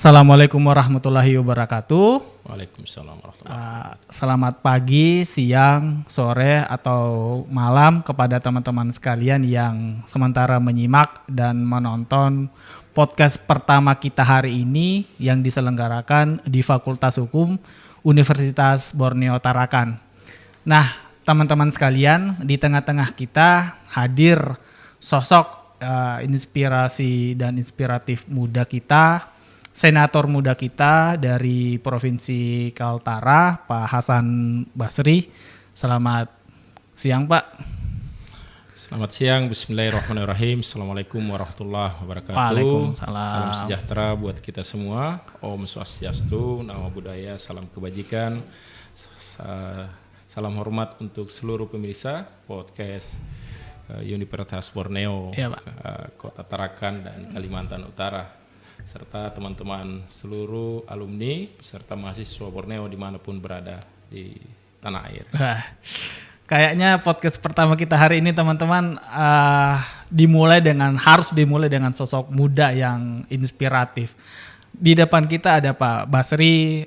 Assalamualaikum warahmatullahi wabarakatuh. Waalaikumsalam warahmatullahi Selamat pagi, siang, sore, atau malam kepada teman-teman sekalian yang sementara menyimak dan menonton podcast pertama kita hari ini yang diselenggarakan di Fakultas Hukum Universitas Borneo Tarakan. Nah, teman-teman sekalian, di tengah-tengah kita hadir sosok inspirasi dan inspiratif muda kita, senator muda kita dari Provinsi Kaltara, Pak Hasan Basri. Selamat siang, Pak. Selamat siang, bismillahirrahmanirrahim. Assalamualaikum warahmatullahi wabarakatuh. Waalaikumsalam. Salam sejahtera buat kita semua. Om Swastiastu, Namo Buddhaya, salam kebajikan. Salam hormat untuk seluruh pemirsa podcast Universitas Borneo, Ya, Pak. Kota Tarakan dan Kalimantan Utara, serta teman-teman seluruh alumni beserta mahasiswa Borneo dimanapun berada di tanah air. Wah, kayaknya podcast pertama kita hari ini teman-teman harus dimulai dengan sosok muda yang inspiratif. Di depan kita ada Pak Basri.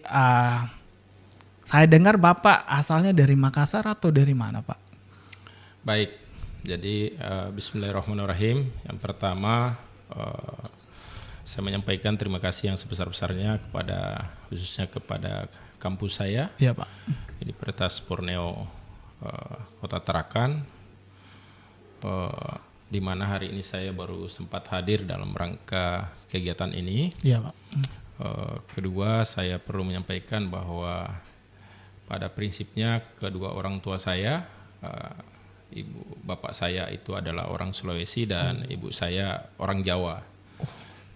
Saya dengar Bapak asalnya dari Makassar atau dari mana, Pak? Baik, jadi bismillahirrahmanirrahim. Yang pertama saya menyampaikan terima kasih yang sebesar-besarnya khususnya kepada kampus saya, Iya, Pak. Universitas Borneo Kota Tarakan, di mana hari ini saya baru sempat hadir dalam rangka kegiatan ini. Iya, Pak. Kedua, saya perlu menyampaikan bahwa pada prinsipnya kedua orang tua saya, bapak saya itu adalah orang Sulawesi dan ibu saya orang Jawa.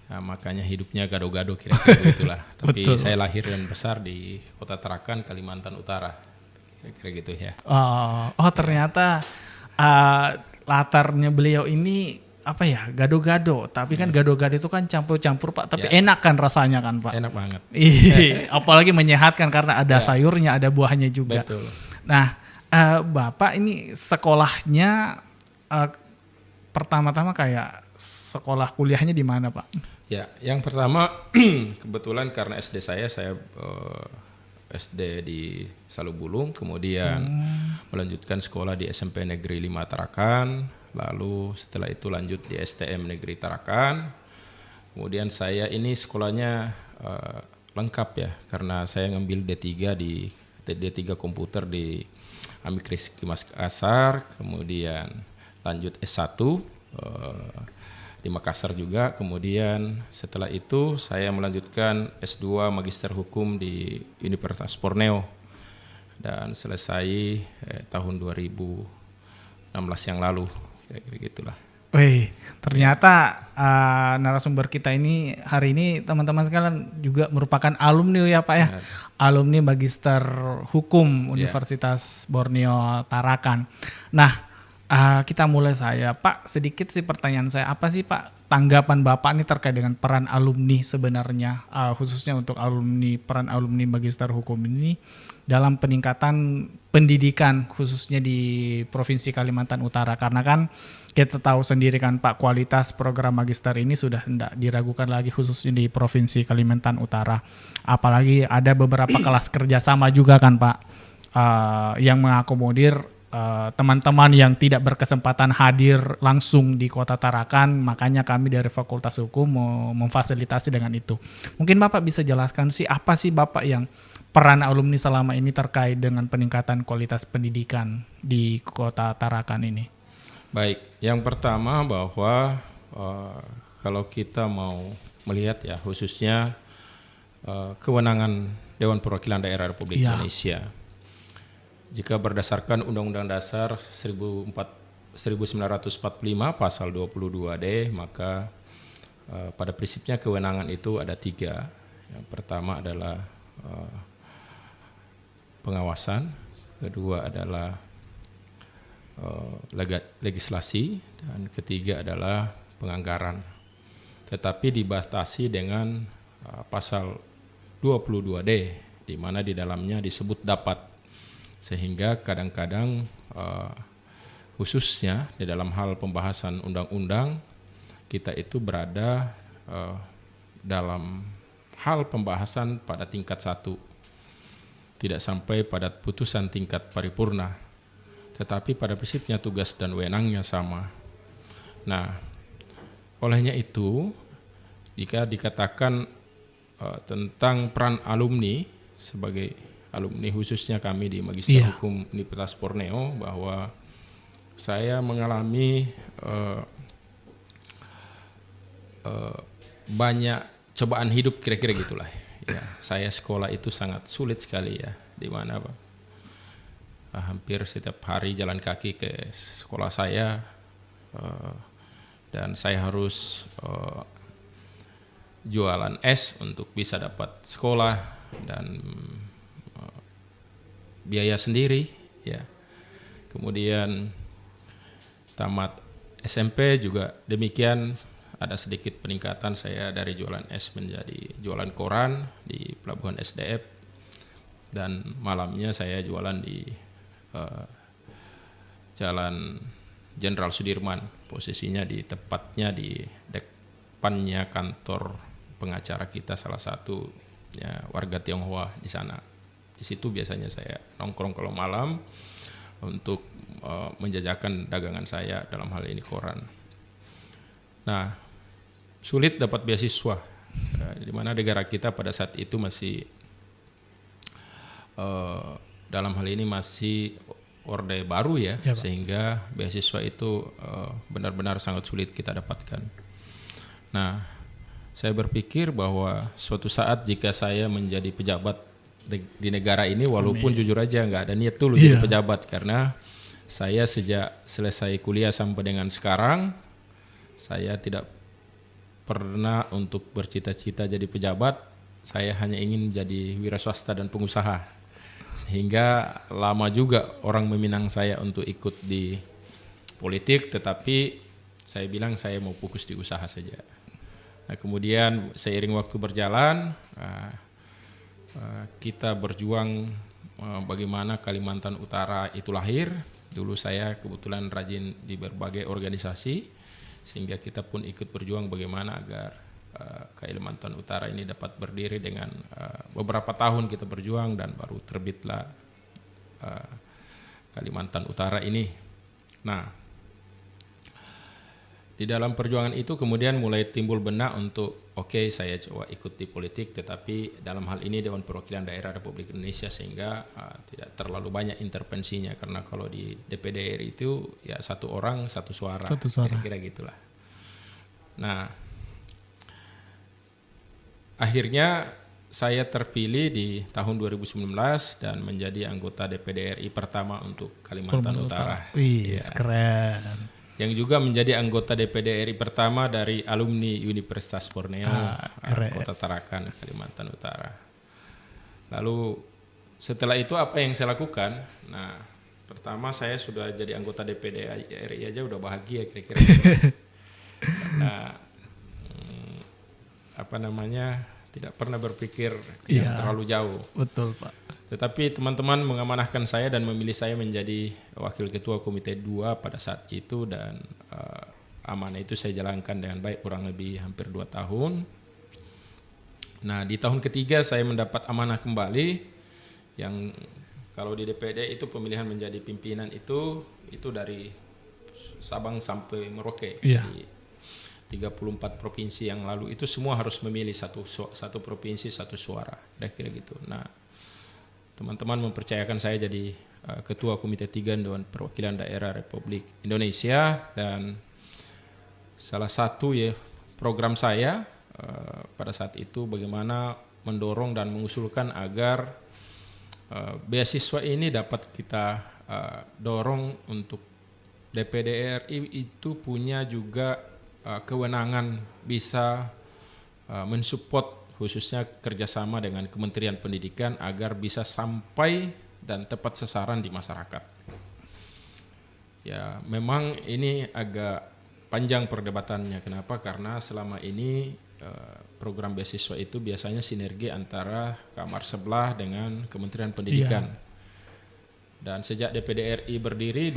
Nah, makanya hidupnya gado-gado kira-kira begitulah. Tapi Betul. saya lahir dan besar di Kota Tarakan, Kalimantan Utara, kira-kira gitu ya. Ternyata latarnya beliau ini apa ya, gado-gado. Tapi kan gado-gado itu kan campur-campur, Pak. Tapi enak kan rasanya kan, Pak. Enak banget. Apalagi menyehatkan karena ada sayurnya, ada buahnya juga. Betul. Nah, Bapak ini sekolahnya pertama-tama kayak sekolah kuliahnya di mana, Pak? Ya, yang pertama kebetulan karena SD saya SD di Salubulung, kemudian melanjutkan sekolah di SMP Negeri 5 Tarakan, lalu setelah itu lanjut di STM Negeri Tarakan. Kemudian saya ini sekolahnya lengkap ya, karena saya ngambil D3 komputer di Amikris Makassar, kemudian lanjut S1 di Makassar juga. Kemudian setelah itu saya melanjutkan S2 Magister Hukum di Universitas Borneo dan selesai tahun 2016 yang lalu, kira-kira gitulah. Wih, ternyata narasumber kita ini hari ini teman-teman sekalian juga merupakan alumni ya, Pak ya. Alumni Magister Hukum Universitas Borneo Tarakan. Nah, kita mulai Pak, sedikit sih pertanyaan saya, apa sih Pak tanggapan Bapak ini terkait dengan peran alumni sebenarnya, khususnya untuk peran alumni Magister Hukum ini dalam peningkatan pendidikan khususnya di Provinsi Kalimantan Utara, karena kan kita tahu sendiri kan Pak, kualitas program magister ini sudah tidak diragukan lagi khususnya di Provinsi Kalimantan Utara, apalagi ada beberapa kelas kerjasama juga kan Pak, yang mengakomodir teman-teman yang tidak berkesempatan hadir langsung di Kota Tarakan, makanya kami dari Fakultas Hukum mau memfasilitasi dengan itu. Mungkin Bapak bisa jelaskan sih apa sih Bapak yang peran alumni selama ini terkait dengan peningkatan kualitas pendidikan di Kota Tarakan ini? Baik, yang pertama bahwa kalau kita mau melihat ya khususnya kewenangan Dewan Perwakilan Daerah Republik Indonesia, jika berdasarkan Undang-Undang Dasar 1945 pasal 22D, maka pada prinsipnya kewenangan itu ada 3. Yang pertama adalah pengawasan, kedua adalah legislasi, dan ketiga adalah penganggaran. Tetapi dibatasi dengan pasal 22D, di mana di dalamnya disebut dapat. Sehingga kadang-kadang khususnya di dalam hal pembahasan undang-undang kita itu berada dalam hal pembahasan pada tingkat 1, tidak sampai pada putusan tingkat paripurna, tetapi pada prinsipnya tugas dan wewenangnya sama. Nah, olehnya itu, jika dikatakan tentang peran alumni sebagai alumni, khususnya kami di Magister Hukum Universitas Borneo, bahwa saya mengalami banyak cobaan hidup, kira-kira gitulah. Ya, saya sekolah itu sangat sulit sekali ya, di mana hampir setiap hari jalan kaki ke sekolah saya, dan saya harus jualan es untuk bisa dapat sekolah dan biaya sendiri ya. Kemudian tamat SMP juga demikian, ada sedikit peningkatan saya dari jualan es menjadi jualan koran di Pelabuhan SDF, dan malamnya saya jualan di Jalan Jenderal Sudirman, posisinya di tepatnya di depannya kantor pengacara kita, salah satu ya, warga Tionghoa di sana. Di situ biasanya saya nongkrong kalau malam untuk menjajakan dagangan saya, dalam hal ini koran. Nah, sulit dapat beasiswa, di mana negara kita pada saat itu masih dalam hal ini masih orde baru ya, sehingga beasiswa itu benar-benar sangat sulit kita dapatkan. Nah, saya berpikir bahwa suatu saat jika saya menjadi pejabat di negara ini, walaupun jujur aja nggak ada niat dulu jadi pejabat, karena saya sejak selesai kuliah sampai dengan sekarang, saya tidak pernah untuk bercita-cita jadi pejabat. Saya hanya ingin menjadi wira swasta dan pengusaha. Sehingga lama juga orang meminang saya untuk ikut di politik, tetapi saya bilang saya mau fokus di usaha saja. Nah, kemudian seiring waktu berjalan, kita berjuang bagaimana Kalimantan Utara itu lahir. Dulu saya kebetulan rajin di berbagai organisasi, sehingga kita pun ikut berjuang bagaimana agar Kalimantan Utara ini dapat berdiri. Dengan beberapa tahun kita berjuang, dan baru terbitlah Kalimantan Utara ini. Nah, di dalam perjuangan itu kemudian mulai timbul benak untuk saya coba ikut di politik, tetapi dalam hal ini Dewan Perwakilan Daerah Republik Indonesia, sehingga tidak terlalu banyak intervensinya, karena kalau di DPD RI itu ya satu orang satu suara. Kira-kira gitulah. Nah, akhirnya saya terpilih di tahun 2019 dan menjadi anggota DPD RI pertama untuk Kalimantan Utara. Wih, keren. Yang juga menjadi anggota DPD RI pertama dari alumni Universitas Borneo, Kota Tarakan, Kalimantan Utara. Lalu setelah itu apa yang saya lakukan? Nah, pertama saya sudah jadi anggota DPD RI aja udah bahagia kira-kira. Karena tidak pernah berpikir yang terlalu jauh. Betul, Pak. Tetapi teman-teman mengamanahkan saya dan memilih saya menjadi wakil ketua Komite 2 pada saat itu, dan amanah itu saya jalankan dengan baik kurang lebih hampir 2 tahun. Nah, di tahun ketiga saya mendapat amanah kembali, yang kalau di DPD itu pemilihan menjadi pimpinan itu dari Sabang sampai Merauke. Jadi 34 provinsi yang lalu itu semua harus memilih satu provinsi satu suara, kira-kira gitu. Nah, teman-teman mempercayakan saya jadi ketua Komite 3 Dewan Perwakilan Daerah Republik Indonesia, dan salah satu program saya pada saat itu bagaimana mendorong dan mengusulkan agar beasiswa ini dapat kita dorong untuk DPD RI itu punya juga kewenangan bisa mensupport khususnya kerjasama dengan Kementerian Pendidikan agar bisa sampai dan tepat sasaran di masyarakat. Ya, memang ini agak panjang perdebatannya. Kenapa? Karena selama ini program beasiswa itu biasanya sinergi antara kamar sebelah dengan Kementerian Pendidikan. Dan sejak DPD RI berdiri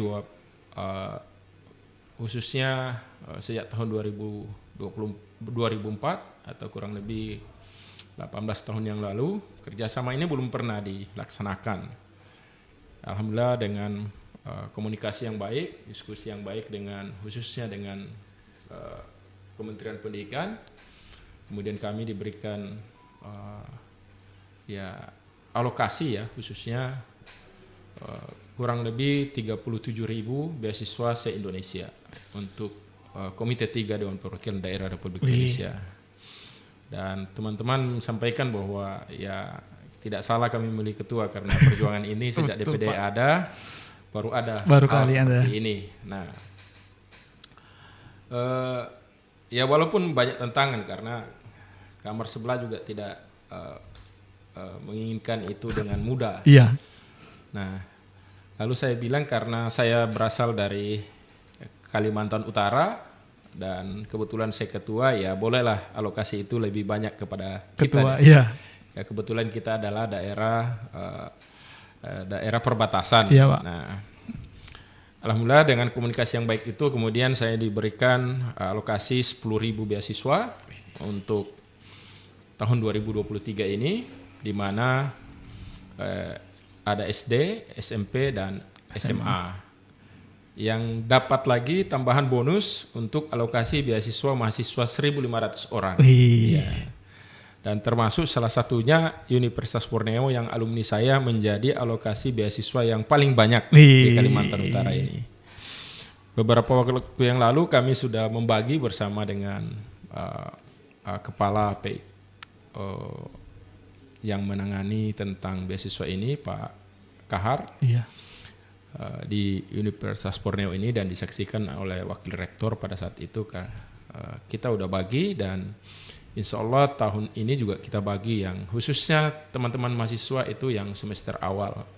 khususnya sejak tahun 2004 atau kurang lebih 18 18 tahun yang lalu. Kerjasama ini belum pernah dilaksanakan. Alhamdulillah dengan komunikasi yang baik, diskusi yang baik khususnya dengan Kementerian Pendidikan. Kemudian kami diberikan alokasi khususnya kurang lebih 37.000 beasiswa se-Indonesia untuk Komite 3 Dewan Perwakilan Daerah Republik Indonesia. Dan teman-teman sampaikan bahwa tidak salah kami memilih ketua karena perjuangan ini sejak DPD ada, baru kali seperti ini. Nah, walaupun banyak tantangan karena kamar sebelah juga tidak menginginkan itu dengan mudah. Iya. Nah, lalu saya bilang karena saya berasal dari Kalimantan Utara dan kebetulan saya ketua, ya bolehlah alokasi itu lebih banyak kepada ketua, kita. Iya. Ya kebetulan kita adalah daerah perbatasan. Iya, Pak. Nah, alhamdulillah dengan komunikasi yang baik itu kemudian saya diberikan alokasi 10.000 beasiswa untuk tahun 2023 ini, di mana ada SD, SMP, dan SMA. Yang dapat lagi tambahan bonus untuk alokasi beasiswa mahasiswa 1.500 orang. Ya. Dan termasuk salah satunya Universitas Borneo yang alumni saya menjadi alokasi beasiswa yang paling banyak di Kalimantan Utara ini. Beberapa waktu yang lalu kami sudah membagi bersama dengan kepala yang menangani tentang beasiswa ini, Pak Kahar. Iya. Di Universitas Borneo ini dan disaksikan oleh wakil rektor pada saat itu. Kita udah bagi dan insya Allah tahun ini juga kita bagi yang khususnya teman-teman mahasiswa itu yang semester awal.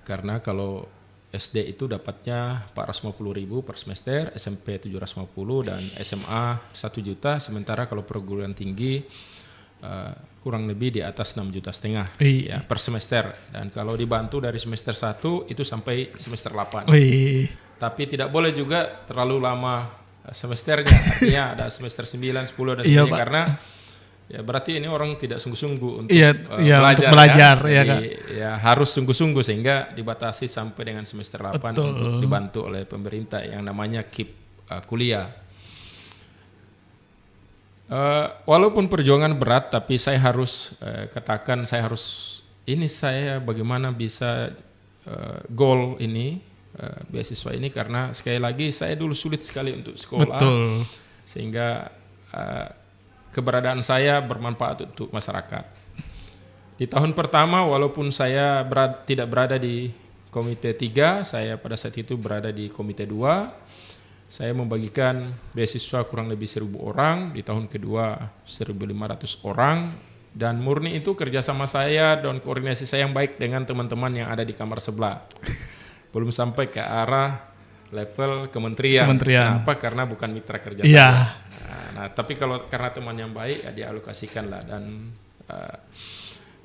Karena kalau SD itu dapatnya 450.000 per semester, SMP 750 dan SMA 1 juta, sementara kalau perguruan tinggi kurang lebih di atas 6,5 juta ya, per semester. Dan kalau dibantu dari semester 1 itu sampai semester 8. Tapi tidak boleh juga terlalu lama semesternya, artinya ada semester 9, 10 dan sebagainya, karena ya berarti ini orang tidak sungguh-sungguh untuk belajar. Ya harus sungguh-sungguh sehingga dibatasi sampai dengan semester 8. Betul. Untuk dibantu oleh pemerintah yang namanya KIP kuliah. Walaupun perjuangan berat, tapi saya harus katakan saya bagaimana bisa goal ini beasiswa ini, karena sekali lagi saya dulu sulit sekali untuk sekolah. Betul. Sehingga keberadaan saya bermanfaat untuk masyarakat. Di tahun pertama walaupun saya tidak berada di Komite 3, saya pada saat itu berada di Komite 2. Saya membagikan beasiswa kurang lebih 1.000 orang, di tahun kedua 1.500 orang, dan murni itu kerjasama saya dan koordinasi saya yang baik dengan teman-teman yang ada di kamar sebelah. Belum sampai ke arah level kementerian. Kenapa? Karena bukan mitra kerja saya. Nah, tapi karena teman yang baik ya dialokasikan lah, dan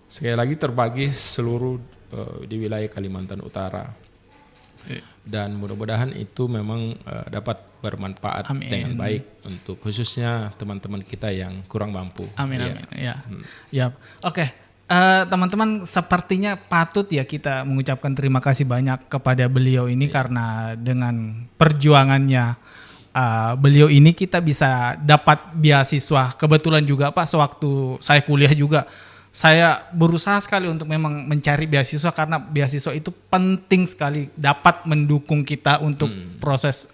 sekali lagi terbagi seluruh di wilayah Kalimantan Utara. Dan mudah-mudahan itu memang dapat bermanfaat dengan baik untuk khususnya teman-teman kita yang kurang mampu. Amin. Ya. Oke. Teman-teman, sepertinya patut ya kita mengucapkan terima kasih banyak kepada beliau ini, karena dengan perjuangannya beliau ini kita bisa dapat beasiswa. Kebetulan juga Pak, sewaktu saya kuliah juga saya berusaha sekali untuk memang mencari beasiswa, karena beasiswa itu penting sekali dapat mendukung kita untuk proses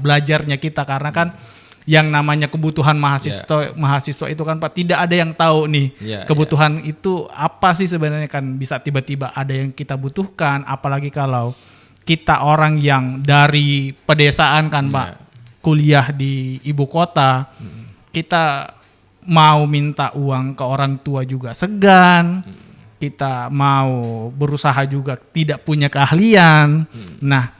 belajarnya kita, karena kan yang namanya kebutuhan mahasiswa itu kan Pak, tidak ada yang tahu nih kebutuhan itu apa sih sebenarnya, kan bisa tiba-tiba ada yang kita butuhkan, apalagi kalau kita orang yang dari pedesaan kan Pak, kuliah di ibu kota, kita mau minta uang ke orang tua juga segan, kita mau berusaha juga tidak punya keahlian. Nah,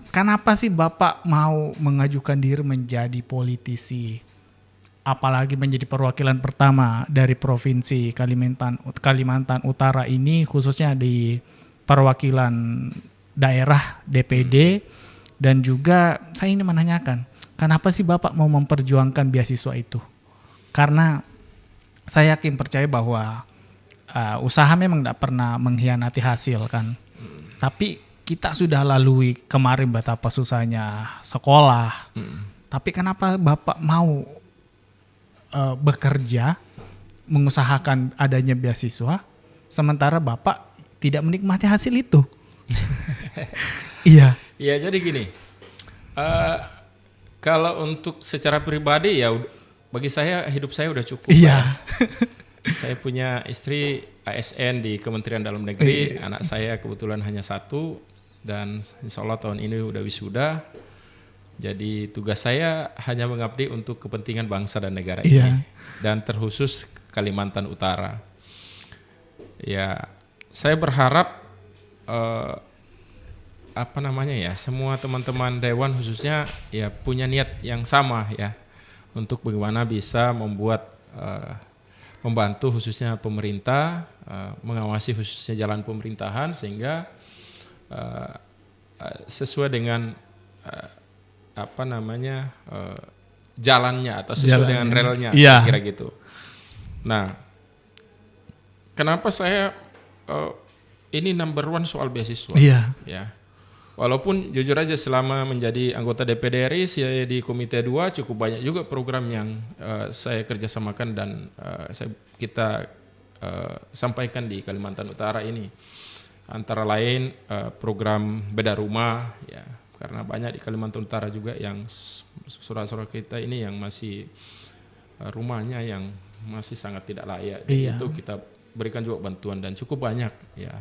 kenapa sih Bapak mau mengajukan diri menjadi politisi? Apalagi menjadi perwakilan pertama dari Provinsi Kalimantan Utara ini, khususnya di perwakilan daerah DPD. Dan juga saya ini menanyakan, kenapa sih Bapak mau memperjuangkan beasiswa itu? Karena saya yakin percaya bahwa usaha memang tidak pernah mengkhianati hasil kan. Tapi kita sudah lalui kemarin betapa susahnya sekolah. Tapi kenapa Bapak mau bekerja, mengusahakan adanya beasiswa, sementara Bapak tidak menikmati hasil itu? Iya. Ya jadi gini, kalau untuk secara pribadi ya bagi saya hidup saya udah cukup. Iya. Saya punya istri ASN di Kementerian Dalam Negeri, anak saya kebetulan hanya 1 dan insya Allah tahun ini udah wisuda. Jadi tugas saya hanya mengabdi untuk kepentingan bangsa dan negara ini, dan terkhusus Kalimantan Utara. Ya, saya berharap semua teman-teman Dewan khususnya ya punya niat yang sama ya untuk bagaimana bisa membantu khususnya pemerintah, mengawasi khususnya jalan pemerintahan sehingga sesuai dengan jalannya atau sesuai dengan relnya, kira gitu. Nah, kenapa saya ini number one soal beasiswa? Ya. Walaupun jujur aja selama menjadi anggota DPD RI saya di Komite 2 cukup banyak juga program yang saya kerjasamakan dan kita sampaikan di Kalimantan Utara ini. Antara lain program Beda Rumah ya, karena banyak di Kalimantan Utara juga yang saudara-saudara kita ini yang masih rumahnya yang masih sangat tidak layak. Itu kita berikan juga bantuan dan cukup banyak ya.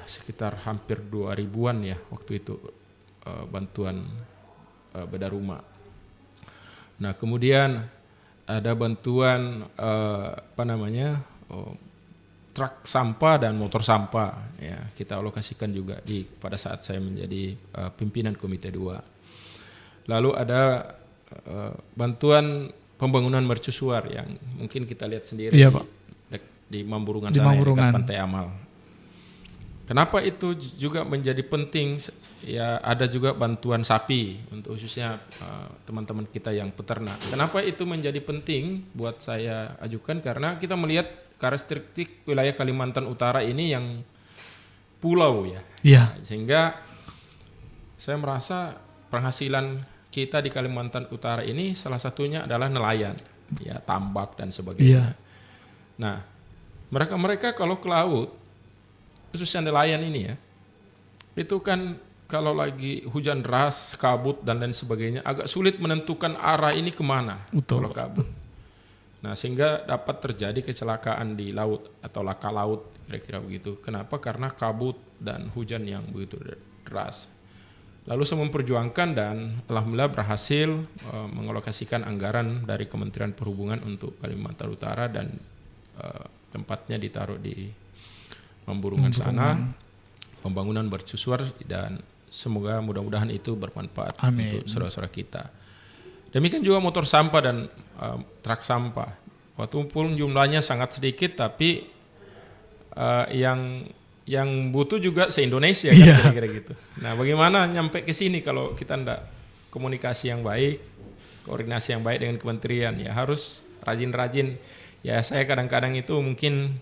Sekitar hampir 2.000-an ya waktu itu bantuan Beda Rumah. Nah kemudian ada bantuan truk sampah dan motor sampah ya, kita alokasikan juga pada saat saya menjadi pimpinan Komite 2. Lalu ada bantuan pembangunan mercusuar yang mungkin kita lihat sendiri di Mamburungan sana, dekat Pantai Amal. Kenapa itu juga menjadi penting? Ya ada juga bantuan sapi untuk khususnya teman-teman kita yang peternak. Kenapa itu menjadi penting buat saya ajukan? Karena kita melihat karakteristik wilayah Kalimantan Utara ini yang pulau ya. Sehingga saya merasa penghasilan kita di Kalimantan Utara ini salah satunya adalah nelayan, ya tambak dan sebagainya. Nah, mereka kalau ke laut, khususnya nelayan ini ya, itu kan kalau lagi hujan deras, kabut dan lain sebagainya agak sulit menentukan arah ini kemana. Kalau kabut. Nah sehingga dapat terjadi kecelakaan di laut atau laka laut kira-kira begitu. Kenapa? Karena kabut dan hujan yang begitu deras. Lalu saya memperjuangkan dan alhamdulillah berhasil mengalokasikan anggaran dari Kementerian Perhubungan untuk Kalimantan Utara dan tempatnya ditaruh di Mamburungan sana, pembangunan mercusuar dan semoga mudah-mudahan itu bermanfaat untuk saudara-saudara kita. Demikian juga motor sampah dan truk sampah. Walaupun jumlahnya sangat sedikit tapi yang butuh juga se-Indonesia kan kira-kira gitu. Nah, bagaimana nyampe ke sini kalau kita enggak komunikasi yang baik, koordinasi yang baik dengan kementerian, ya harus rajin-rajin. Ya saya kadang-kadang itu mungkin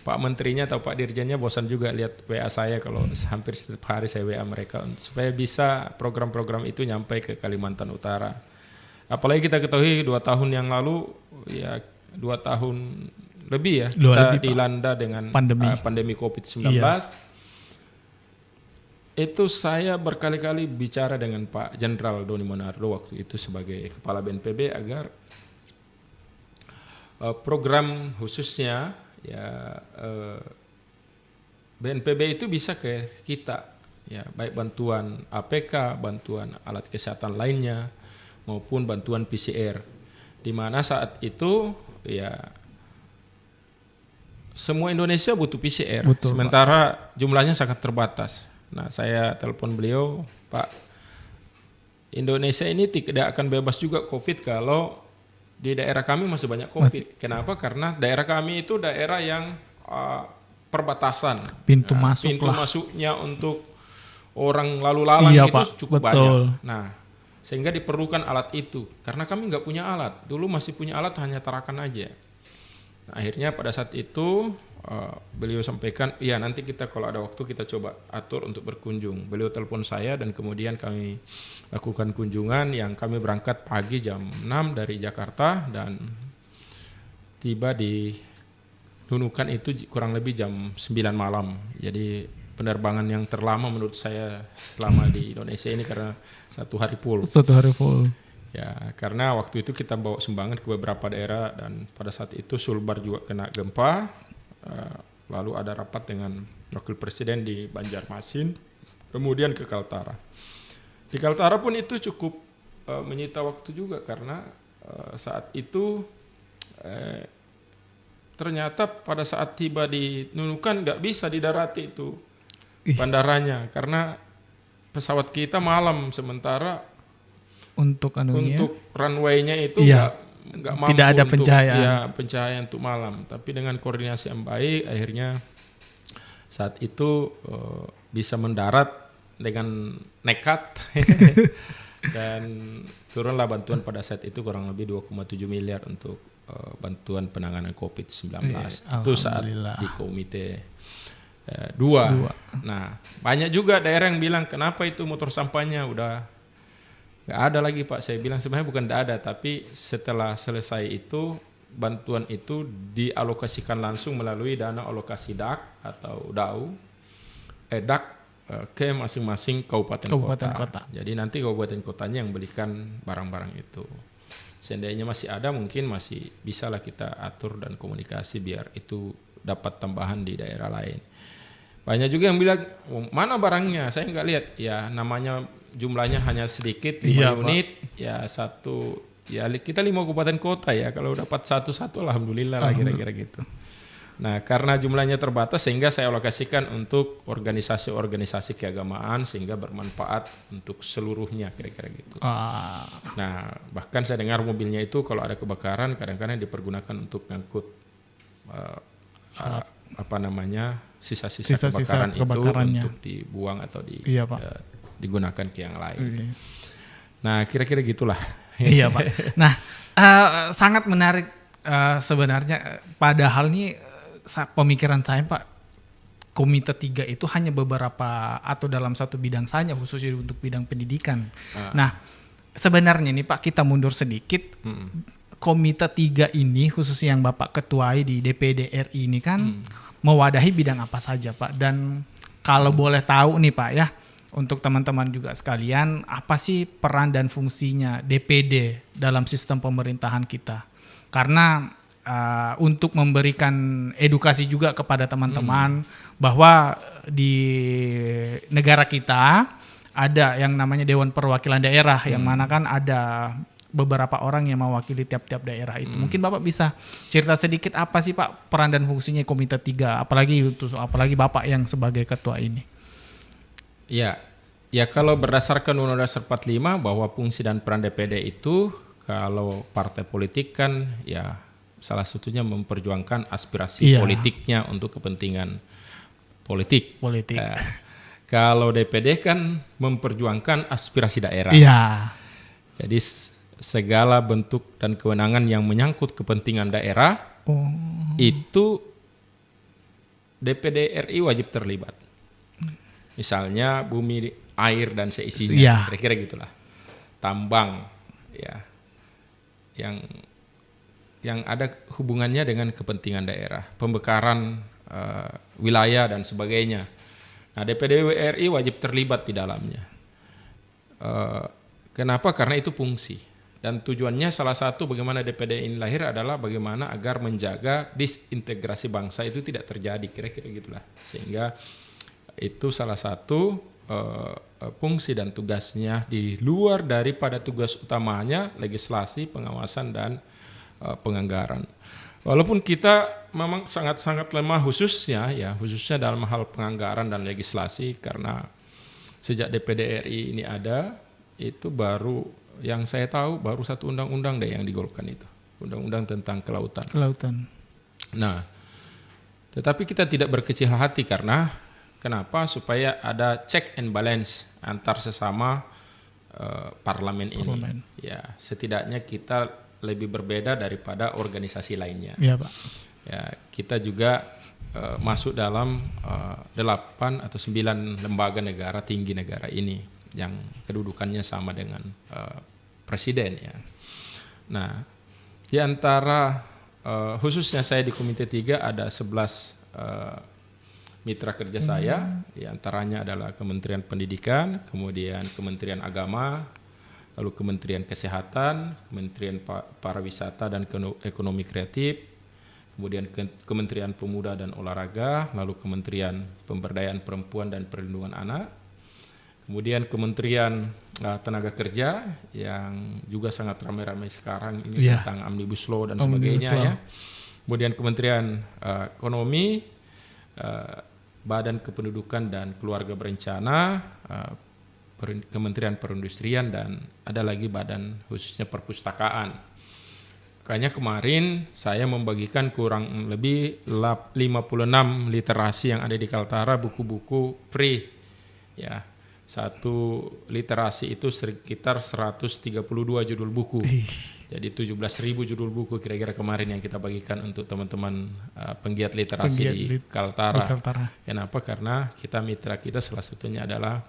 Pak Menterinya atau Pak Dirjennya bosan juga lihat WA saya kalau hampir setiap hari saya WA mereka supaya bisa program-program itu nyampe ke Kalimantan Utara. Apalagi kita ketahui 2 tahun yang lalu ya 2 tahun lebih ya kita dilanda dengan pandemi COVID-19. Itu saya berkali-kali bicara dengan Pak Jenderal Doni Monardo waktu itu sebagai Kepala BNPB agar program khususnya ya BNPB itu bisa ke kita ya, baik bantuan APK, bantuan alat kesehatan lainnya maupun bantuan PCR, di mana saat itu ya semua Indonesia butuh PCR. Sementara Pak, jumlahnya sangat terbatas. Nah saya telepon beliau, Pak, Indonesia ini tidak akan bebas juga COVID kalau di daerah kami masih banyak COVID. Kenapa? Karena daerah kami itu daerah yang perbatasan. Pintu masuknya untuk orang lalu lalang itu cukup banyak. Nah, sehingga diperlukan alat itu. Karena kami nggak punya alat. Dulu masih punya alat hanya tarakan aja. Akhirnya pada saat itu beliau sampaikan, iya nanti kita kalau ada waktu kita coba atur untuk berkunjung. Beliau telepon saya dan kemudian kami lakukan kunjungan yang kami berangkat pagi jam 6 dari Jakarta dan tiba di Nunukan itu kurang lebih jam 9 malam. Jadi penerbangan yang terlama menurut saya selama di Indonesia ini karena 1 hari full. 1 hari full. Ya, karena waktu itu kita bawa sumbangan ke beberapa daerah dan pada saat itu Sulbar juga kena gempa. Lalu ada rapat dengan Wakil Presiden di Banjarmasin, kemudian ke Kaltara. Di Kaltara pun itu cukup menyita waktu juga karena saat itu ternyata pada saat tiba di Nunukan nggak bisa didarati itu bandaranya karena pesawat kita malam, sementara untuk runway-nya itu nggak mampu, tidak ada pencahayaan. Ya, pencahayaan untuk malam. Tapi dengan koordinasi yang baik akhirnya saat itu bisa mendarat dengan nekat dan turunlah bantuan pada saat itu kurang lebih 2,7 miliar untuk bantuan penanganan COVID-19. Itu saat di komite 2. Nah, banyak juga daerah yang bilang kenapa itu motor sampahnya udah nggak ada lagi Pak. Saya bilang sebenarnya bukan tidak ada, tapi setelah selesai itu bantuan itu dialokasikan langsung melalui dana alokasi DAK atau DAK ke masing-masing kabupaten kota. Jadi nanti kabupaten kotanya yang belikan barang-barang itu. Seandainya masih ada mungkin masih bisa lah kita atur dan komunikasi biar itu dapat tambahan di daerah lain. Banyak juga yang bilang mana barangnya, saya nggak lihat. Ya namanya jumlahnya hanya sedikit 5 unit, ya satu, ya kita 5 kabupaten kota ya, kalau dapat satu alhamdulillah lah kira-kira gitu. Nah karena jumlahnya terbatas sehingga saya alokasikan untuk organisasi-organisasi keagamaan sehingga bermanfaat untuk seluruhnya kira-kira gitu. Nah bahkan saya dengar mobilnya itu kalau ada kebakaran kadang-kadang dipergunakan untuk ngangkut sisa-sisa kebakaran itu untuk dibuang atau digunakan ke yang lain. Nah kira-kira gitulah. Iya Pak. Nah sangat menarik sebenarnya. Padahal nih pemikiran saya Pak, Komite 3 itu hanya beberapa atau dalam satu bidang saja khususnya untuk bidang pendidikan. Nah sebenarnya nih Pak kita mundur sedikit. Komite 3 ini khususnya yang Bapak ketuai di DPD RI ini kan mewadahi bidang apa saja Pak, dan kalau boleh tahu nih Pak ya, untuk teman-teman juga sekalian, apa sih peran dan fungsinya DPD dalam sistem pemerintahan kita? Karena untuk memberikan edukasi juga kepada teman-teman bahwa di negara kita ada yang namanya Dewan Perwakilan Daerah yang mana kan ada beberapa orang yang mewakili tiap-tiap daerah itu. Mungkin Bapak bisa cerita sedikit apa sih Pak peran dan fungsinya Komite 3, apalagi Bapak yang sebagai ketua ini. Ya kalau berdasarkan Undang-Undang Dasar 45 bahwa fungsi dan peran DPD itu kalau partai politik kan ya salah satunya memperjuangkan aspirasi politiknya untuk kepentingan politik. Kalau DPD kan memperjuangkan aspirasi daerah. Jadi segala bentuk dan kewenangan yang menyangkut kepentingan daerah itu DPD RI wajib terlibat. Misalnya bumi, air dan seisinya, kira-kira gitulah. Tambang, ya, yang ada hubungannya dengan kepentingan daerah, pembekaran wilayah dan sebagainya. Nah, DPD RI wajib terlibat di dalamnya. Kenapa? Karena itu fungsi. Dan tujuannya salah satu bagaimana DPD ini lahir adalah bagaimana agar menjaga disintegrasi bangsa itu tidak terjadi, kira-kira gitulah. Sehingga itu salah satu fungsi dan tugasnya di luar daripada tugas utamanya legislasi, pengawasan dan penganggaran. Walaupun kita memang sangat-sangat lemah khususnya dalam hal penganggaran dan legislasi, karena sejak DPD RI ini ada itu baru yang saya tahu baru satu undang-undang deh yang digolkan itu, undang-undang tentang kelautan. Nah, tetapi kita tidak berkecil hati karena kenapa? Supaya ada check and balance antar sesama parlemen ini. Ya, setidaknya kita lebih berbeda daripada organisasi lainnya. Iya, Pak. ya kita juga masuk dalam 8 atau 9 lembaga negara tinggi negara ini yang kedudukannya sama dengan presiden ya. Nah, di antara khususnya saya di Komite 3 ada 11 mitra kerja saya, di antaranya adalah Kementerian Pendidikan, kemudian Kementerian Agama, lalu Kementerian Kesehatan, Kementerian Pariwisata dan Ekonomi Kreatif, kemudian Kementerian Pemuda dan Olahraga, lalu Kementerian Pemberdayaan Perempuan dan Perlindungan Anak, kemudian Kementerian Tenaga Kerja yang juga sangat ramai-ramai sekarang ini tentang Omnibus Law dan sebagainya ya. Kemudian Kementerian Ekonomi, Badan Kependudukan dan Keluarga Berencana, Kementerian Perindustrian, dan ada lagi badan khususnya perpustakaan. Makanya kemarin saya membagikan kurang lebih 56 literasi yang ada di Kaltara, buku-buku free ya. Satu literasi itu sekitar 132 judul buku. Jadi 17.000 judul buku kira-kira kemarin yang kita bagikan untuk teman-teman penggiat literasi di Kaltara. Kenapa? Karena mitra kita salah satunya adalah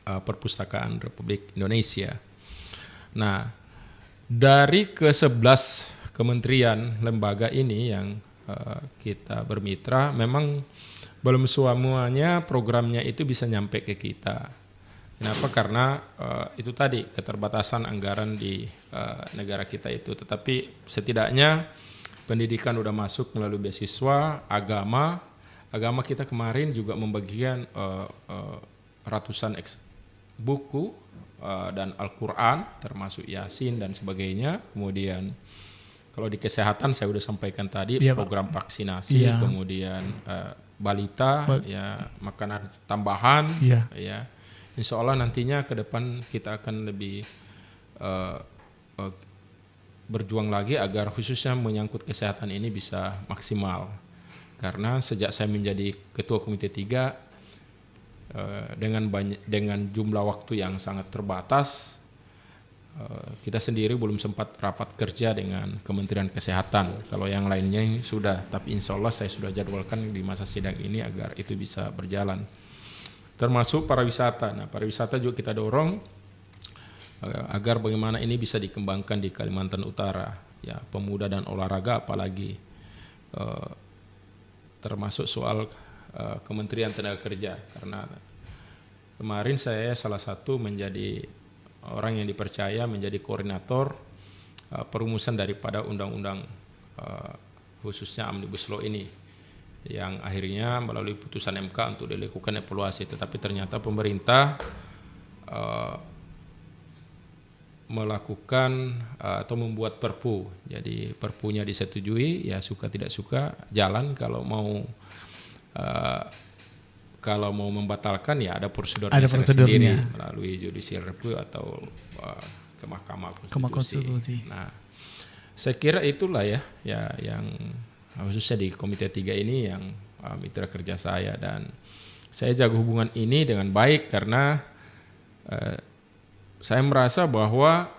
Perpustakaan Republik Indonesia. Nah, dari ke-11 kementerian lembaga ini yang kita bermitra, memang belum semuanya programnya itu bisa nyampe ke kita. Kenapa? Karena itu tadi keterbatasan anggaran di negara kita itu. Tetapi setidaknya pendidikan udah masuk melalui beasiswa, agama kita kemarin juga membagikan ratusan buku dan Al-Quran termasuk Yasin dan sebagainya. Kemudian kalau di kesehatan saya sudah sampaikan tadi program vaksinasi, kemudian balita ya, makanan tambahan ya. Insya Allah nantinya ke depan kita akan lebih berjuang lagi agar khususnya menyangkut kesehatan ini bisa maksimal. Karena sejak saya menjadi ketua Komite 3 dengan jumlah waktu yang sangat terbatas, kita sendiri belum sempat rapat kerja dengan Kementerian Kesehatan. Kalau yang lainnya sudah, tapi insya Allah saya sudah jadwalkan di masa sidang ini agar itu bisa berjalan. Termasuk pariwisata. Nah, pariwisata juga kita dorong agar bagaimana ini bisa dikembangkan di Kalimantan Utara. Ya, pemuda dan olahraga apalagi. Termasuk soal Kementerian Tenaga Kerja. Karena kemarin saya salah satu menjadi orang yang dipercaya menjadi koordinator perumusan daripada undang-undang khususnya Omnibus Law ini, yang akhirnya melalui putusan MK untuk dilakukan evaluasi. Tetapi ternyata pemerintah melakukan atau membuat perpu. Jadi perpunya disetujui, ya suka tidak suka jalan. Kalau mau membatalkan ya ada prosedurnya sendiri melalui judicial review atau ke Mahkamah Konstitusi. Nah, saya kira itulah ya yang khususnya di Komite 3 ini yang mitra kerja saya, dan saya jaga hubungan ini dengan baik karena saya merasa bahwa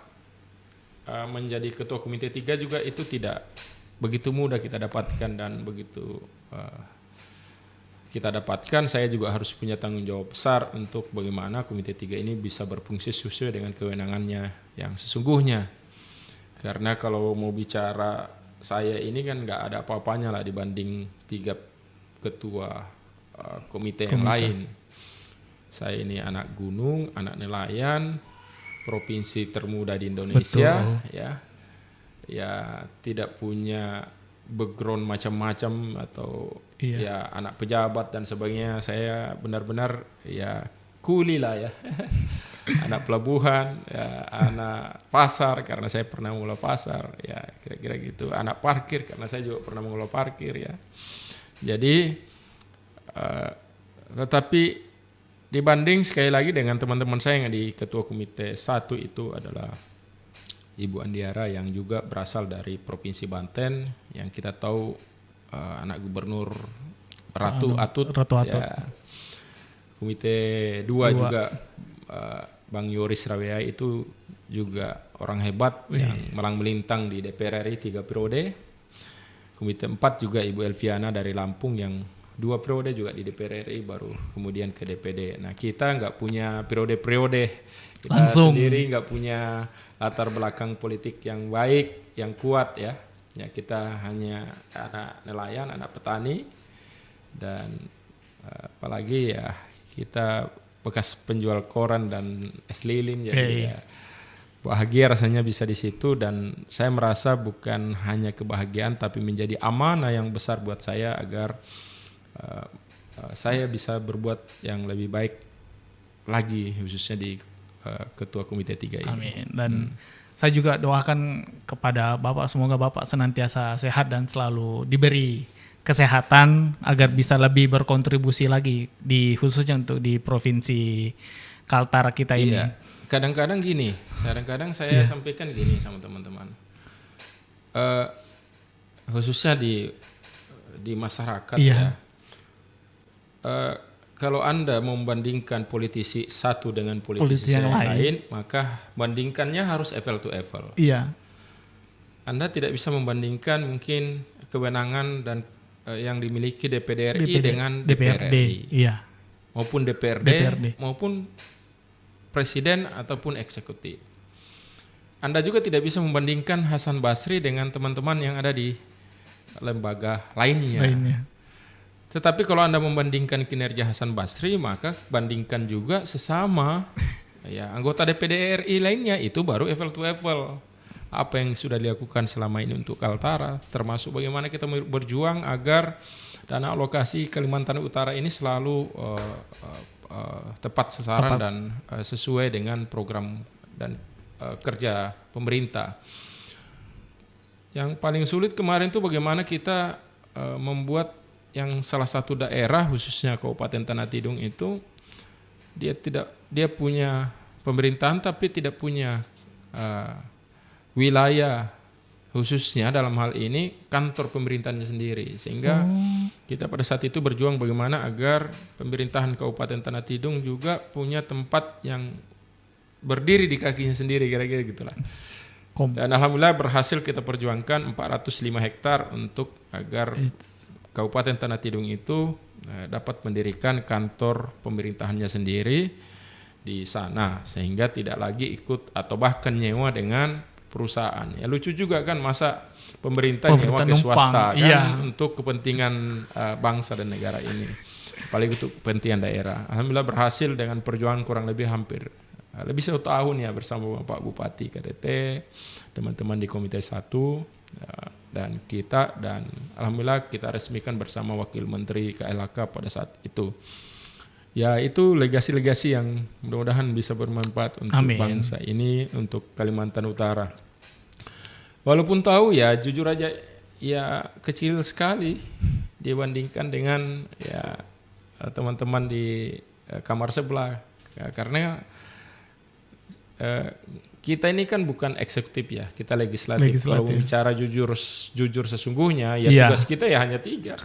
menjadi ketua Komite 3 juga itu tidak begitu mudah kita dapatkan, dan begitu kita dapatkan, saya juga harus punya tanggung jawab besar untuk bagaimana Komite 3 ini bisa berfungsi sesuai dengan kewenangannya yang sesungguhnya. Karena kalau mau bicara saya ini kan nggak ada apa-apanya lah dibanding 3 ketua komite yang lain. Saya ini anak gunung, anak nelayan, provinsi termuda di Indonesia. Ya tidak punya background macam-macam atau ya anak pejabat dan sebagainya. Saya benar-benar ya kuli lah ya. Anak pelabuhan, ya, anak pasar karena saya pernah mengelola pasar, ya kira-kira gitu. Anak parkir karena saya juga pernah mengelola parkir ya. Jadi tetapi dibanding sekali lagi dengan teman-teman saya yang di ketua Komite 1 itu adalah Ibu Andiara yang juga berasal dari Provinsi Banten, yang kita tahu anak Gubernur Ratu Atut. Ya. Komite 2 juga Bang Yoris Rawea itu juga orang hebat yang melang melintang di DPR RI 3 periode. Komite 4 juga Ibu Elviana dari Lampung yang 2 periode juga di DPR RI baru kemudian ke DPD. Nah kita nggak punya periode-periode, kita Langsung. sendiri nggak punya latar belakang politik yang baik, yang kuat ya. Ya kita hanya anak nelayan, anak petani, dan apalagi ya kita bekas penjual koran dan es lilin, jadi ya bahagia rasanya bisa di situ. Dan saya merasa bukan hanya kebahagiaan tapi menjadi amanah yang besar buat saya agar saya bisa berbuat yang lebih baik lagi, khususnya di Ketua Komite 3 ini. Amin. Dan saya juga doakan kepada Bapak, semoga Bapak senantiasa sehat dan selalu diberi kesehatan agar bisa lebih berkontribusi lagi khususnya untuk di Provinsi Kaltara kita ini. Iya. Kadang-kadang saya sampaikan gini sama teman-teman. Khususnya di masyarakat ya. Kalau Anda membandingkan politisi satu dengan politisi yang lain, maka bandingkannya harus apple to apple. Iya. Anda tidak bisa membandingkan mungkin kewenangan dan yang dimiliki DPD RI dengan DPR RI. Iya. Maupun DPRD maupun presiden ataupun eksekutif. Anda juga tidak bisa membandingkan Hasan Basri dengan teman-teman yang ada di lembaga lainnya. Tetapi kalau Anda membandingkan kinerja Hasan Basri, maka bandingkan juga sesama ya anggota DPD RI lainnya, itu baru apple to apple. Apa yang sudah dilakukan selama ini untuk Kaltara, termasuk bagaimana kita berjuang agar dana alokasi Kalimantan Utara ini selalu tepat sasaran dan sesuai dengan program dan kerja pemerintah. Yang paling sulit kemarin itu bagaimana kita membuat yang salah satu daerah, khususnya Kabupaten Tanah Tidung itu dia punya pemerintahan tapi tidak punya wilayah, khususnya dalam hal ini kantor pemerintahannya sendiri, sehingga kita pada saat itu berjuang bagaimana agar pemerintahan Kabupaten Tanah Tidung juga punya tempat yang berdiri di kakinya sendiri, kira-kira gitulah. Dan alhamdulillah berhasil kita perjuangkan 405 hektar untuk agar Kabupaten Tanah Tidung itu dapat mendirikan kantor pemerintahannya sendiri di sana, sehingga tidak lagi ikut atau bahkan nyewa dengan perusahaan. Ya lucu juga kan, masa pemerintah nyewa ke swasta kan untuk kepentingan bangsa dan negara ini, apalagi untuk kepentingan daerah. Alhamdulillah berhasil dengan perjuangan kurang lebih hampir lebih 1 tahun ya bersama Bapak Bupati KDT, teman-teman di Komite 1 dan kita, dan alhamdulillah kita resmikan bersama Wakil Menteri KLHK pada saat itu. Ya itu legasi-legasi yang mudah-mudahan bisa bermanfaat untuk bangsa ini, untuk Kalimantan Utara. Walaupun tahu ya jujur aja ya kecil sekali dibandingkan dengan ya teman-teman di kamar sebelah ya, karena kita ini kan bukan eksekutif ya, kita legislatif. Kalau bicara jujur sesungguhnya ya tugas kita ya hanya 3,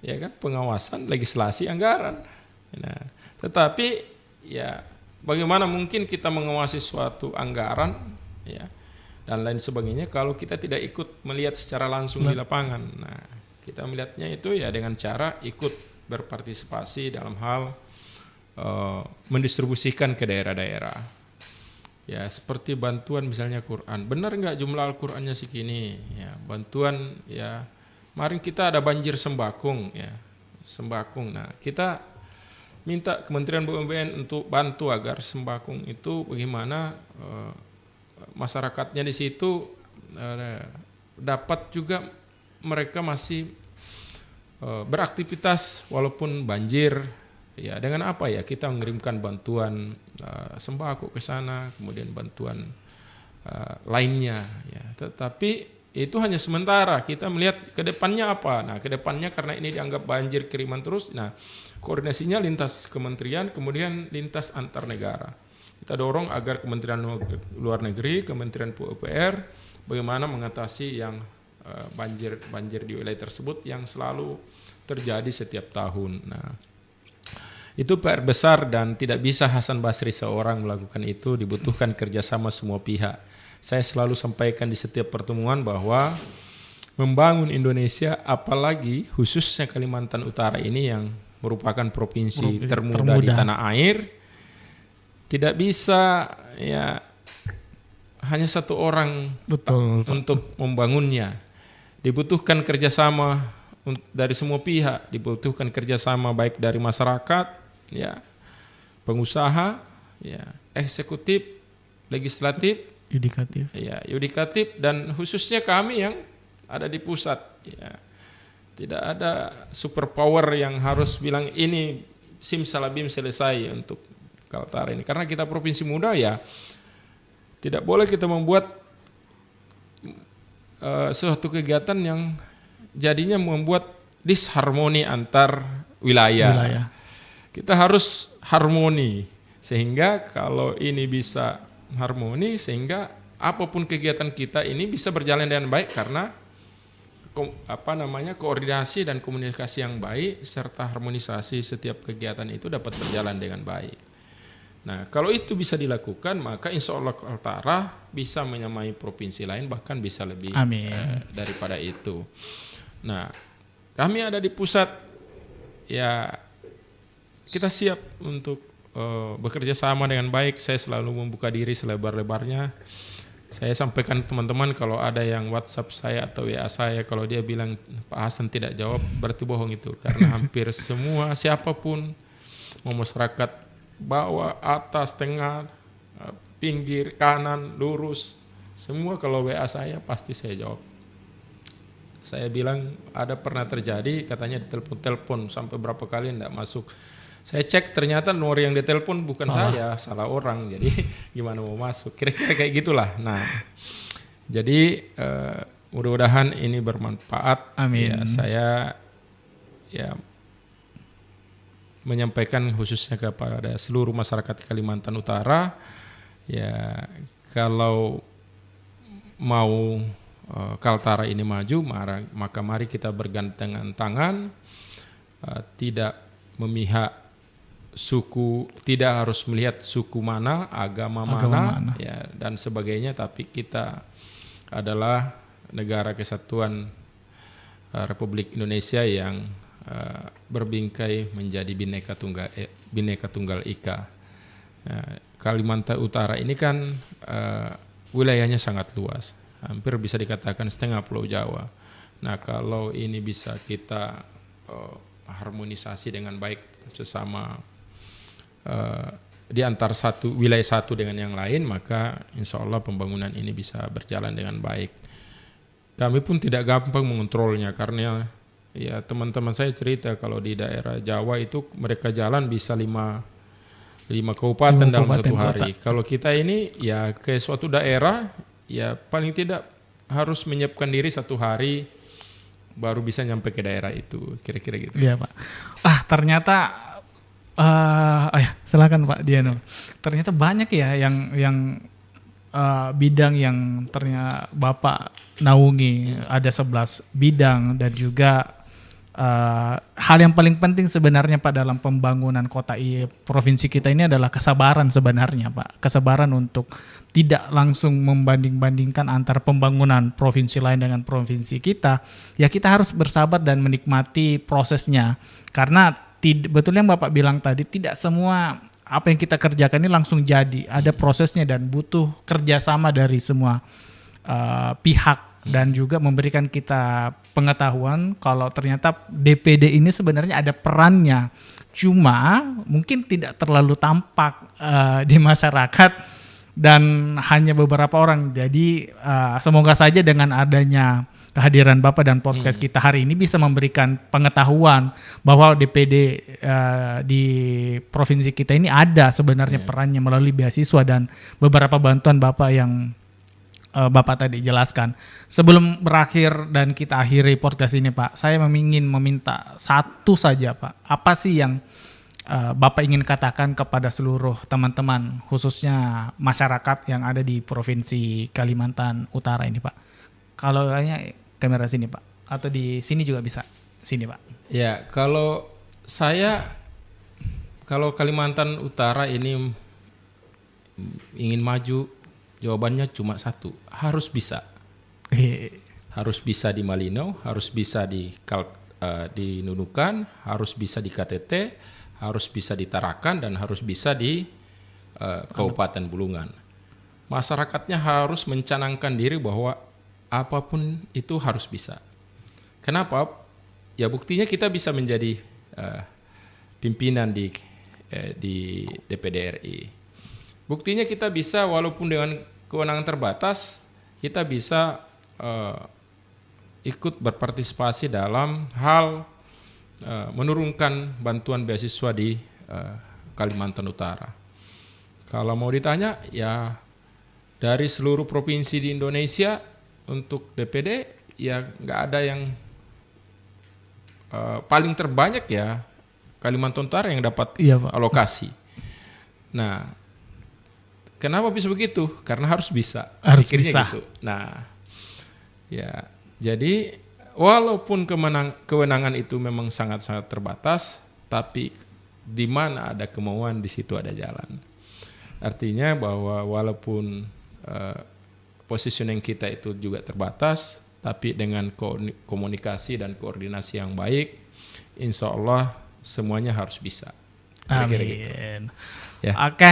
ya kan, pengawasan, legislasi, anggaran. Nah, tetapi ya bagaimana mungkin kita mengawasi suatu anggaran ya dan lain sebagainya kalau kita tidak ikut melihat secara langsung di lapangan. Nah, kita melihatnya itu ya dengan cara ikut berpartisipasi dalam hal mendistribusikan ke daerah-daerah. Ya seperti bantuan misalnya Quran, benar nggak jumlah Al-Qurannya segini? Ya bantuan ya, kemarin kita ada banjir sembakung ya, sembakung. Nah kita minta Kementerian BUMN untuk bantu agar sembakung itu bagaimana masyarakatnya di situ dapat juga mereka masih beraktivitas walaupun banjir. Ya dengan apa ya kita mengirimkan bantuan sembako ke sana, kemudian bantuan lainnya ya. Tetapi itu hanya sementara, kita melihat ke depannya apa. Nah, ke depannya karena ini dianggap banjir kiriman terus. Nah, koordinasinya lintas kementerian, kemudian lintas antar negara. Kita dorong agar Kementerian Luar Negeri, Kementerian PUPR bagaimana mengatasi yang banjir di wilayah tersebut yang selalu terjadi setiap tahun. Nah, itu PR besar dan tidak bisa Hasan Basri seorang melakukan itu, dibutuhkan kerjasama semua pihak. Saya selalu sampaikan di setiap pertemuan bahwa membangun Indonesia, apalagi khususnya Kalimantan Utara ini yang merupakan provinsi termuda di tanah air, tidak bisa ya hanya satu orang untuk membangunnya. Dibutuhkan kerjasama dari semua pihak, dibutuhkan kerjasama baik dari masyarakat, ya, pengusaha, ya, eksekutif, legislatif, yudikatif, dan khususnya kami yang ada di pusat. Ya. Tidak ada super power yang harus bilang ini simsalabim selesai untuk Kaltara ini. Karena kita provinsi muda, ya tidak boleh kita membuat suatu kegiatan yang jadinya membuat disharmoni antar wilayah. Kita harus harmoni, sehingga kalau ini bisa harmoni, sehingga apapun kegiatan kita ini bisa berjalan dengan baik karena koordinasi dan komunikasi yang baik serta harmonisasi setiap kegiatan itu dapat berjalan dengan baik. Nah, kalau itu bisa dilakukan, maka insya Allah Kaltara bisa menyamai provinsi lain, bahkan bisa lebih daripada itu. Nah, kami ada di pusat, ya kita siap untuk bekerja sama dengan baik. Saya selalu membuka diri selebar-lebarnya. Saya sampaikan teman-teman, kalau ada yang WhatsApp saya atau WA saya, kalau dia bilang Pak Hasan tidak jawab, berarti bohong itu. Karena hampir semua, siapapun, mau masyarakat bawah, atas, tengah, pinggir, kanan, lurus, semua kalau WA saya pasti saya jawab. Saya bilang ada pernah terjadi, katanya ditelepon sampai berapa kali tidak masuk. Saya cek ternyata nomor yang ditelepon bukan saya, salah orang. Jadi gimana mau masuk? Kira-kira kayak gitulah. Nah, jadi mudah-mudahan ini bermanfaat. Amin. Ya, saya menyampaikan khususnya kepada seluruh masyarakat Kalimantan Utara, ya kalau mau Kaltara ini maju, maka mari kita bergandengan tangan, tidak memihak suku, tidak harus melihat suku mana, agama mana, ya dan sebagainya, tapi kita adalah negara kesatuan Republik Indonesia yang berbingkai menjadi Bhinneka Tunggal Ika. Kalimantan Utara ini kan wilayahnya sangat luas, hampir bisa dikatakan setengah Pulau Jawa. Nah, kalau ini bisa kita harmonisasi dengan baik sesama di antar wilayah satu dengan yang lain, maka insya Allah pembangunan ini bisa berjalan dengan baik. Kami pun tidak gampang mengontrolnya, karena ya teman-teman saya cerita kalau di daerah Jawa itu mereka jalan bisa 5 kabupaten dalam satu hari. Kalau kita ini ya ke suatu daerah ya paling tidak harus menyiapkan diri 1 hari baru bisa nyampe ke daerah itu, kira-kira gitu. Iya Pak. Ternyata silakan Pak Diano. Ternyata banyak ya yang bidang yang ternyata Bapak naungi, ada 11 bidang, dan juga hal yang paling penting sebenarnya Pak dalam pembangunan kota provinsi kita ini adalah kesabaran sebenarnya Pak. Kesabaran untuk tidak langsung membanding-bandingkan antar pembangunan provinsi lain dengan provinsi kita. Ya kita harus bersabar dan menikmati prosesnya. Karena betul yang Bapak bilang tadi, tidak semua apa yang kita kerjakan ini langsung jadi. Ada prosesnya dan butuh kerjasama dari semua pihak. Dan juga memberikan kita pengetahuan kalau ternyata DPD ini sebenarnya ada perannya, cuma mungkin tidak terlalu tampak di masyarakat dan hanya beberapa orang. Jadi semoga saja dengan adanya kehadiran Bapak dan podcast kita hari ini bisa memberikan pengetahuan bahwa DPD di provinsi kita ini ada sebenarnya perannya melalui beasiswa dan beberapa bantuan Bapak yang Bapak tadi jelaskan. Sebelum berakhir dan kita akhiri podcast ini Pak, saya ingin meminta satu saja Pak. Apa sih yang Bapak ingin katakan kepada seluruh teman-teman, khususnya masyarakat yang ada di Provinsi Kalimantan Utara ini Pak? Kalau kayaknya kamera sini Pak, atau di sini juga bisa. Sini Pak. Ya, kalau Kalimantan Utara ini ingin maju, jawabannya cuma satu, harus bisa. harus bisa di Malino, harus bisa di Nunukan, harus bisa di KTT, harus bisa di Tarakan, dan harus bisa di Kabupaten Bulungan. Masyarakatnya harus mencanangkan diri bahwa apapun itu harus bisa. Kenapa? Ya buktinya kita bisa menjadi pimpinan di DPD RI. Buktinya kita bisa walaupun dengan kewenangan terbatas, kita bisa ikut berpartisipasi dalam hal menurunkan bantuan beasiswa di Kalimantan Utara. Kalau mau ditanya, ya dari seluruh provinsi di Indonesia untuk DPD ya nggak ada yang paling terbanyak ya Kalimantan Utara yang dapat alokasi. Nah, kenapa bisa begitu? Karena harus bisa. Harus Pikirnya bisa. gitu. Nah, ya jadi walaupun kewenangan itu memang sangat-sangat terbatas, tapi di mana ada kemauan di situ ada jalan. Artinya bahwa walaupun positioning kita itu juga terbatas, tapi dengan komunikasi dan koordinasi yang baik, insya Allah semuanya harus bisa. Kira-kira gitu. Amin. Ya. Oke.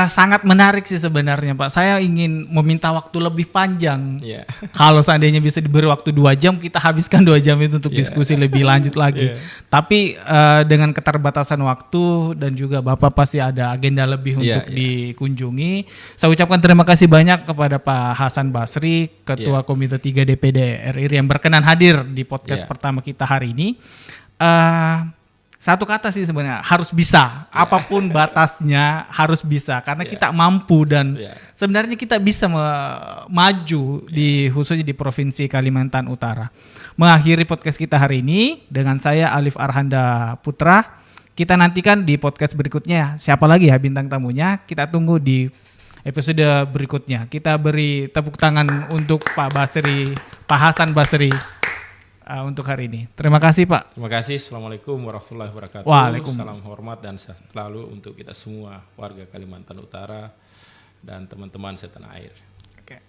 Sangat menarik sih sebenarnya Pak. Saya ingin meminta waktu lebih panjang. Yeah. Kalau seandainya bisa diberi waktu 2 jam, kita habiskan 2 jam itu untuk diskusi lebih lanjut lagi. Tapi dengan keterbatasan waktu dan juga Bapak pasti ada agenda lebih untuk dikunjungi. Saya ucapkan terima kasih banyak kepada Pak Hasan Basri, Ketua Komite 3 DPD RI yang berkenan hadir di podcast pertama kita hari ini. Satu kata sih sebenarnya, harus bisa. Apapun batasnya harus bisa karena kita mampu dan sebenarnya kita bisa maju di khususnya di Provinsi Kalimantan Utara. Mengakhiri podcast kita hari ini dengan saya Alif Arhanda Putra. Kita nantikan di podcast berikutnya siapa lagi ya bintang tamunya. Kita tunggu di episode berikutnya. Kita beri tepuk tangan untuk Pak Hasan Basri. Untuk hari ini. Terima kasih Pak. Terima kasih. Assalamualaikum warahmatullahi wabarakatuh. Waalaikumsalam. Salam hormat dan sehat selalu untuk kita semua warga Kalimantan Utara dan teman-teman setanah air. Oke.